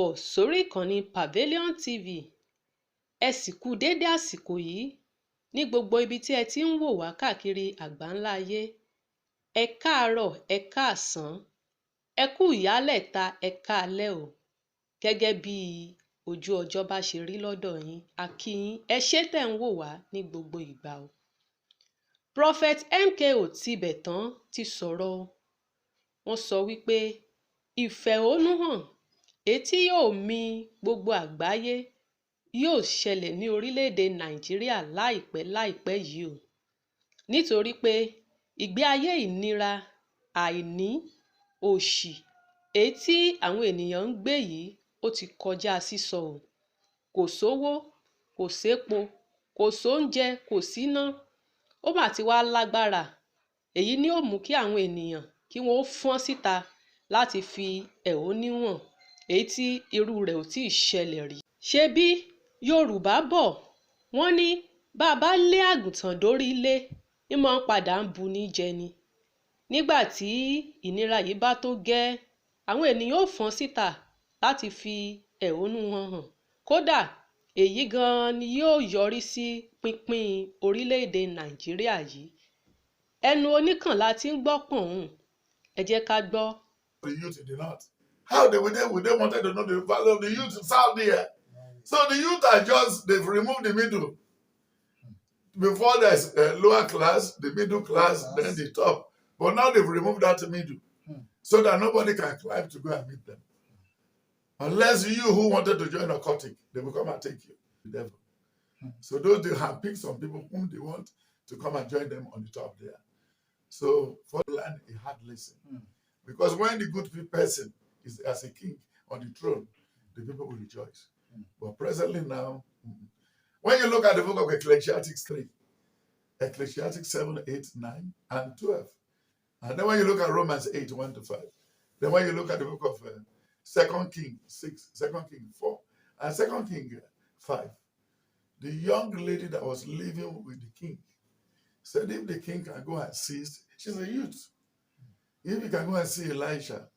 káàbọ̀ sórí ìkànnì PAVILION TV. Ẹ sì kú dédé àsìkò yìí ní gbogbo ibi tí ẹ ti ń wò wá káàkiri àgbáńlá ayé. Ẹ káàárọ̀, ẹ káàsán, ẹ kú ìyálẹ̀ta, ẹ káalẹ́ o. Gẹ́gẹ́ bí ojú ọjọ́ bá ṣe rí lọ́dọ̀ yín, a kí yín, ẹ ṣé tẹ̀ ń wò wá ní gbogbo ìgbà o. Prophet MKO Tibetan ti sọ̀rọ̀ o. Wọ́n sọ wípé ìfẹ̀hónúhàn tí yóò mì gbogbo àgbáyé yóò ṣẹlẹ̀ ní orílẹ̀-èdè Nàìjíríà láìpẹ́ yìí o. Nítorí pé ìgbé ayé ìnira, àìní, òṣì tí àwọn ènìyàn ń gbé yìí ó ti kọjá sísọ o. Kò sówó, kò sépo, kò sóúnjẹ, kò síná. Ó mà ti wá lágbára. Èyí ni ó mú kí àwọn ènìyàn kí wọ́n ó fọ́n síta láti fi ẹ̀hónú hàn tí irú rẹ̀ ò tíì ṣẹlẹ̀ rí. Ṣebí Yorùbá bọ̀, wọ́n ní bàbá lé àgùntàn dórí ilé, ń máa ń padà ń bu ní jẹ ni. Nígbà tí ìnira yìí bá tó gẹ́, àwọn ènìyàn ó fọ́n síta láti fi ẹ̀hónú wọn hàn. Kódà èyí gan-an ni yóò yọrí sí pínpín orílẹ̀-èdè Nàìjíríà yìí. Ẹnu oníkàn la ti ń gbọ́ pọ̀n. Ẹ jẹ́ ká gbọ́. The youth in the north. How they wanted to know the value of the youth in South there. So the youth are they've removed the middle. Before there's a lower class, the middle class, then the top. But now they've removed that middle. So that nobody can climb to go and meet them. Unless you who wanted to join a occultic, they will come and take you, the devil. So those they have picked some people whom they want to come and join them on the top there. So for the land, a hard lesson. Because when the good person is as a king on the throne, the people will rejoice. But presently now, when you look at the book of Ecclesiastes 3, Ecclesiastes 7, 8, 9, and 12, and then when you look at Romans 8, 1 to 5, then when you look at the book of 2 King 6, 2 King 4, and 2 King 5, the young lady that was living with the king said if the king can go and see, she's a youth, if he can go and see Elisha,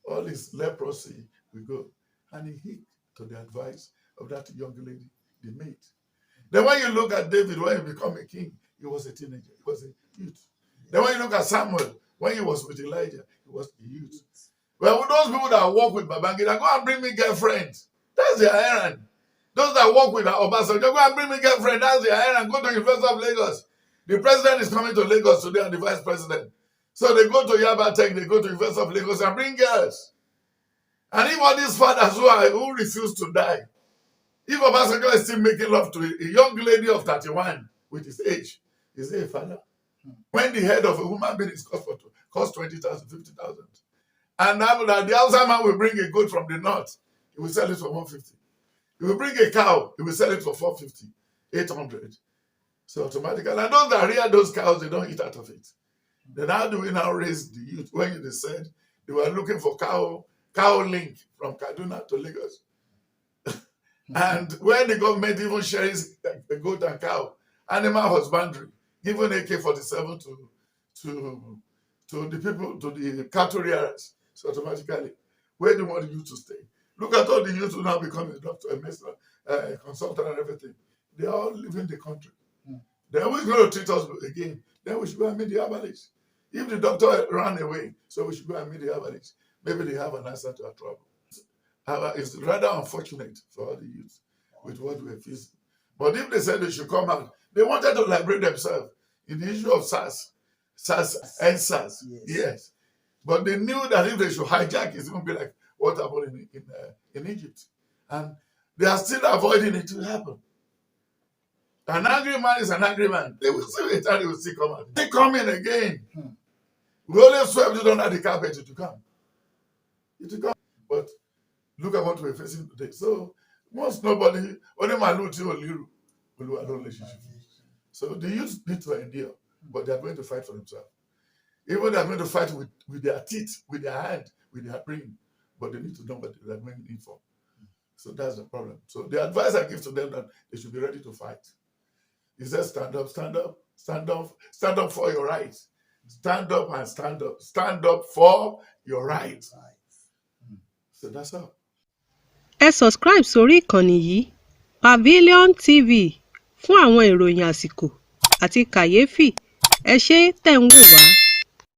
all his leprosy will go. And he heeded to the advice of that young lady, the maid. Then when you look at David, when he became a king, he was a teenager, he was a youth. Then when you look at Samuel, when he was with Elijah, he was a youth. Well, with those people that work with Babangida, go and bring me girlfriend. That's their errand. Those that work with Obasanjo, go and bring me girlfriend. That's their errand. Go to the University of Lagos. The president is coming to Lagos today and the vice president. So they go to Yaba Tech, they go to the University of Lagos and bring girls. And if all these fathers who refuse to die, if Obasanjo is still making love to a young lady of 31 with his age, is he a father? When the head of a woman being is cost 20,000, 50,000. And now that the outside man will bring a goat from the north, he will sell it for 150. He will bring a cow, he will sell it for 450, 800. So automatically, and those that rear those cows, they don't eat out of it. Then how do we now raise the youth? When they said they were looking for cow link from Kaduna to Lagos. And when the government even shares a goat and cow, animal husbandry, given AK-47 to the people, to the cattle rearers, so automatically, where do you want the youth to stay? Look at all the youth who now become a doctor, a minister, a consultant and everything. They all live in the country. They're always going to treat us again. Then we should go and meet the herbalists. If the doctor ran away, so we should go and meet the herbalists. Maybe they have an answer to our trouble. It's rather unfortunate for all the youth with what we're facing. But if they said they should come out, they wanted to liberate themselves in the issue of SARS and SARS. Yes. But they knew that if they should hijack, it's going to be like what happened in Egypt. And they are still avoiding it to happen. An angry man is an angry man. They will see it and they will still come out. They come in again. We only swept it under the carpet to come. But look at what we're facing today. So once nobody, only Maluti or Liru will have a relationship. So the youth need to endure, but they are going to fight for themselves. Even they are going to fight with their teeth, with their hand, with their brain, but they need to know what they are going in for. So that's the problem. So the advice I give to them that they should be ready to fight. He says, stand up, stand up, stand up, stand up for your rights. Stand up and stand up. Stand up for your rights. So that's all. Ẹ subscribe sórí ìkànnì yìí Pavilion TV fún àwọn ìròyìn àsìkò àti kàyéfì. Ẹ ṣé tẹ́ ń wò wá.